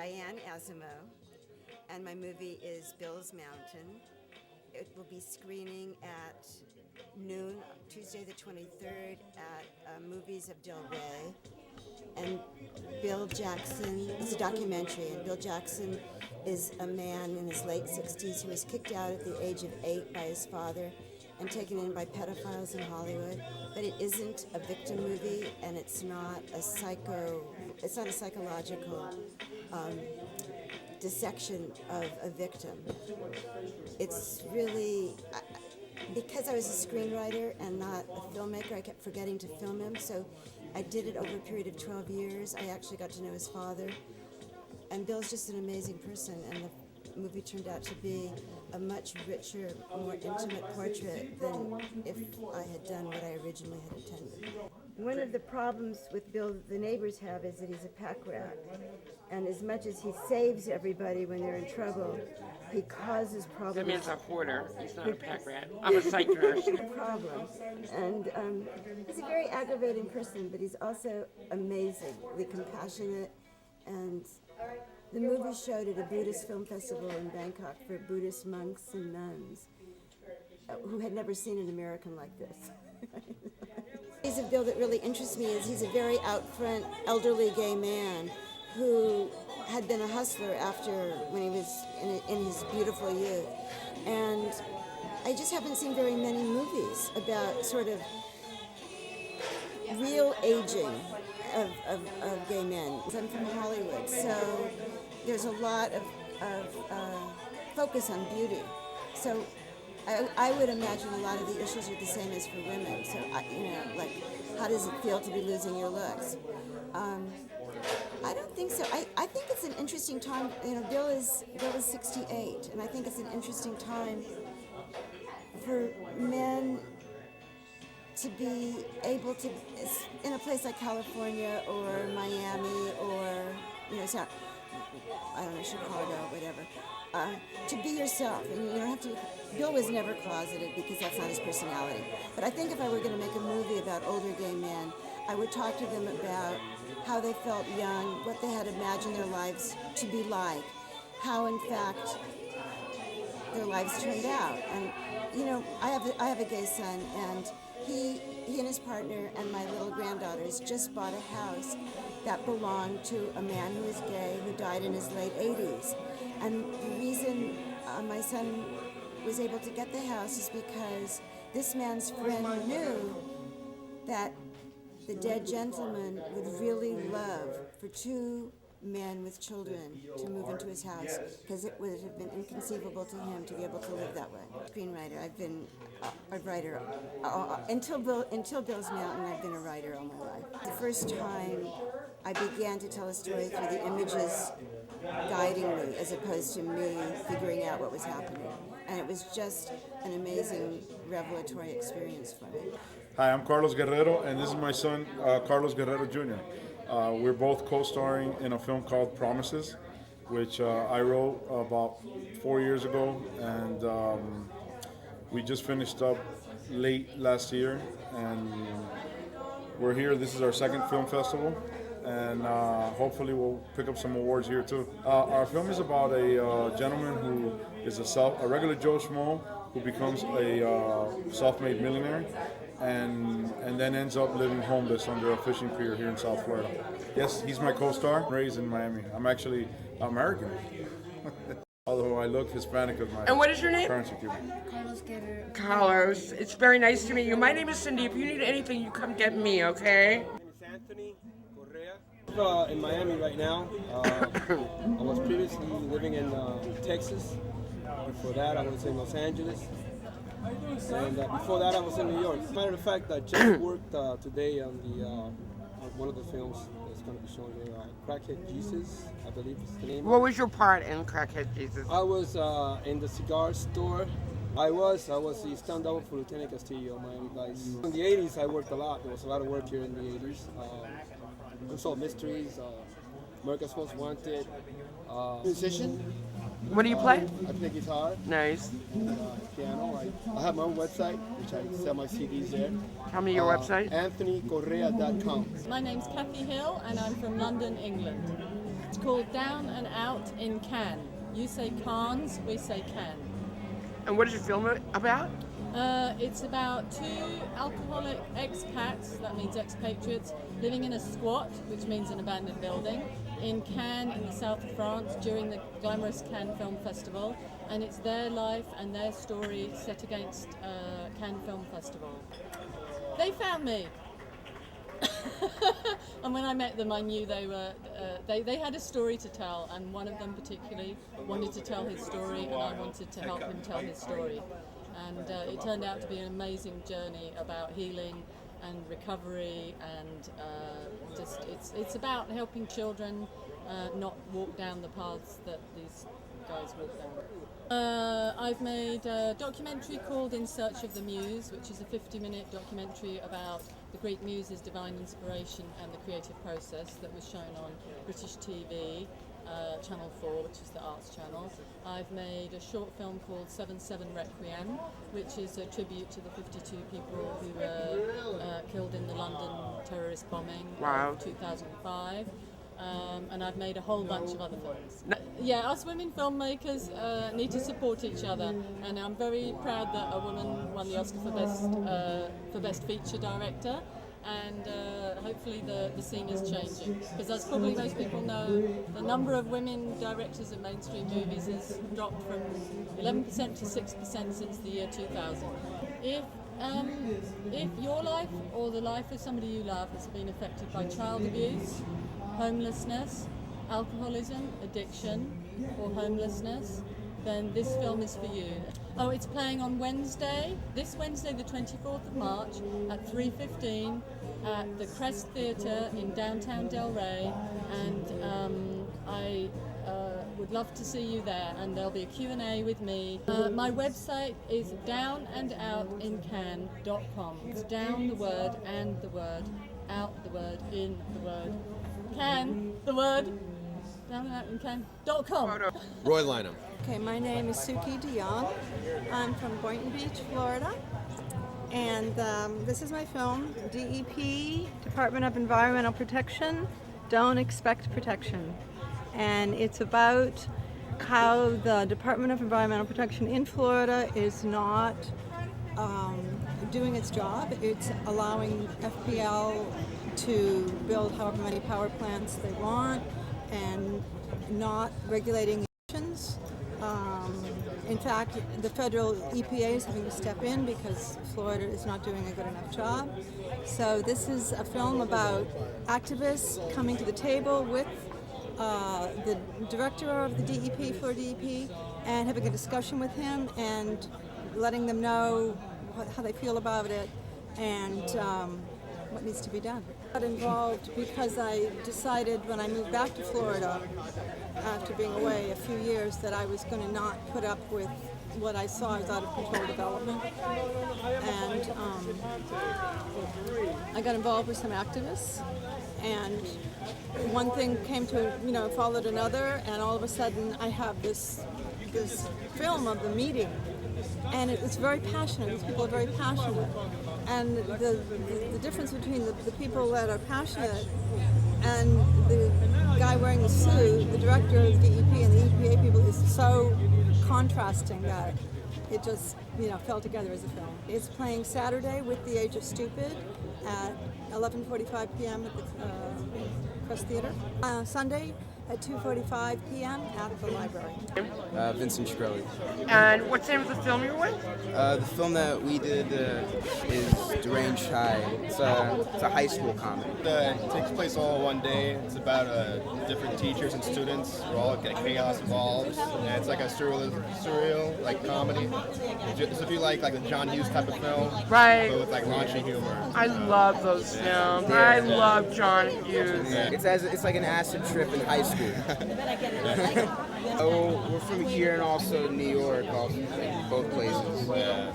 Diane Asimo, and my movie is Bill's Mountain. It will be screening at noon, Tuesday the 23rd at Movies of Del Rey. And Bill Jackson, it's a documentary, and Bill Jackson is a man in his late 60s who was kicked out at the age of 8 by his father and taken in by pedophiles in Hollywood. But it isn't a victim movie, and it's not a psychological dissection of a victim. It's really, because I was a screenwriter and not a filmmaker, I kept forgetting to film him, so I did it over a period of 12 years. I actually got to know his father, and Bill's just an amazing person, and the movie turned out to be a much richer, more intimate portrait than if I had done what I originally had intended. One of the problems with Bill the neighbors have is that he's a pack rat, and as much as he saves everybody when they're in trouble, he causes problems. That means a hoarder. He's not a pack rat. I'm a psych nurse. Problems. And he's a very aggravating person, but he's also amazingly compassionate. And the movie showed at a Buddhist film festival in Bangkok for Buddhist monks and nuns who had never seen an American like this. He's a Bill that really interests me is he's a very out front, elderly gay man who had been a hustler after when he was in his beautiful youth. And I just haven't seen very many movies about sort of real aging of gay men. I'm from Hollywood, so there's a lot of focus on beauty. So I would imagine a lot of the issues are the same as for women. So, like, how does it feel to be losing your looks? I don't think so. I think it's an interesting time. Bill is 68, and I think it's an interesting time for men to be able to, in a place like California or Miami or, I don't know, Chicago, whatever, to be yourself. And you don't have to, Bill was never closeted because that's not his personality. But I think if I were going to make a movie about older gay men, I would talk to them about how they felt young, what they had imagined their lives to be like, how in fact their lives turned out. And I have a gay son, and he and his partner and my little granddaughters just bought a house that belonged to a man who was gay who died in his late 80s. And the reason my son was able to get the house is because this man's friend knew that the dead gentleman would really love for two men with children to move into his house, because it would have been inconceivable to him to be able to live that way. Screenwriter, I've been a writer until Bill's Mountain. I've been a writer all my life. The first time I began to tell a story through the images guiding me, as opposed to me figuring out what was happening, and it was just an amazing revelatory experience for me. Hi, I'm Carlos Guerrero, and this is my son, Carlos Guerrero Jr. We're both co-starring in a film called Promises, which I wrote about 4 years ago, and we just finished up late last year, and we're here. This is our second film festival, and hopefully we'll pick up some awards here too. Our film is about a gentleman who is a regular Joe Schmo who becomes a self-made millionaire, and then ends up living homeless under a fishing pier here in South Florida. Yes, he's my co-star. Raised in Miami. I'm actually American. Although I look Hispanic as my And what is your name? parents are Cuban. Carlos Guerrero. Carlos, it's very nice to meet you. My name is Cindy. If you need anything, you come get me, okay? My name is Anthony Correa. In Miami right now. I was previously living in Texas. Before that, I was in Los Angeles. And before that, I was in New York. As a matter of fact, I just worked today on one of the films that's going to be shown here, Crackhead Jesus, I believe is the name. What was your part in Crackhead Jesus? I was in the cigar store. I was the stand-up for Lieutenant Castillo, Miami Vice. In the 80s, I worked a lot. There was a lot of work here in the 80s. Unsolved Mysteries, America's Most Wanted, musician. What do you play? I play guitar. Nice. And, piano. I have my own website, which I sell my CDs there. Tell me your website. AnthonyCorrea.com. My name's Kathy Hill and I'm from London, England. called Down and Out in Cannes. You say Cannes, we say Cannes. And what is your film about? It's about two alcoholic expats, that means expatriates, living in a squat, which means an abandoned building, in Cannes in the south of France during the glamorous Cannes Film Festival. And it's their life and their story set against Cannes Film Festival. They found me. And when I met them, I knew they were. They had a story to tell, and one of them particularly wanted to tell his story, and I wanted to help him tell his story. And it turned out to be an amazing journey about healing and recovery, and just it's about helping children not walk down the paths that these guys walk down. I've made a documentary called In Search of the Muse, which is a 50-minute documentary about the Greek Muse's divine inspiration and the creative process that was shown on British TV, Channel 4, which is the arts channel. I've made a short film called 7/7 Requiem, which is a tribute to the 52 people who were killed in the London terrorist bombing of 2005. And I've made a whole bunch of other films. Yeah, us women filmmakers need to support each other, and I'm very proud that a woman won the Oscar for Best Feature Director, and hopefully the scene is changing, because as probably most people know, the number of women directors of mainstream movies has dropped from 11% to 6% since the year 2000. If your life or the life of somebody you love has been affected by child abuse, homelessness, alcoholism, addiction, or homelessness, then this film is for you. Oh, it's playing on Wednesday, this Wednesday the 24th of March at 3:15 at the Crest Theatre in downtown Del Rey, and I would love to see you there, and there'll be a Q&A with me. My website is downandoutincannes.com. It's down the word and the word, out the word, in the word. Can, the word, downandoutincannes.com. Roy Lynham. Okay, my name is Suki DeYoung. I'm from Boynton Beach, Florida. And this is my film, DEP, Department of Environmental Protection, Don't Expect Protection. And it's about how the Department of Environmental Protection in Florida is not doing its job. It's allowing FPL to build however many power plants they want and not regulating emissions. In fact, the federal EPA is having to step in because Florida is not doing a good enough job. So this is a film about activists coming to the table with the director of the DEP, Florida DEP, and having a discussion with him and letting them know how they feel about it and what needs to be done. I got involved because I decided when I moved back to Florida after being away a few years that I was going to not put up with what I saw as out of control development. And I got involved with some activists, and one thing came to, followed another, and all of a sudden I have this film of the meeting. And it's very passionate. These people are very passionate. And the difference between the people that are passionate and the guy wearing the suit, the director of the DEP and the EPA people, is so contrasting that it just, fell together as a film. It's playing Saturday with The Age of Stupid at 11:45 p.m. at the Crest Theatre. Sunday at 2:45 p.m. at the library. Vincent Shkreli. And what's the name of the film you're with? The film that we did is Deranged High. It's a high school comedy. It takes place all in one day. It's about different teachers and students. We're all get chaos involved, and it's like a surreal like comedy. So if you like the John Hughes type of film, Right. but with like raunchy humor. I love those films. I love John Hughes. It's like an acid trip in high school. Oh, we're from here and also New York, also both places. Yeah.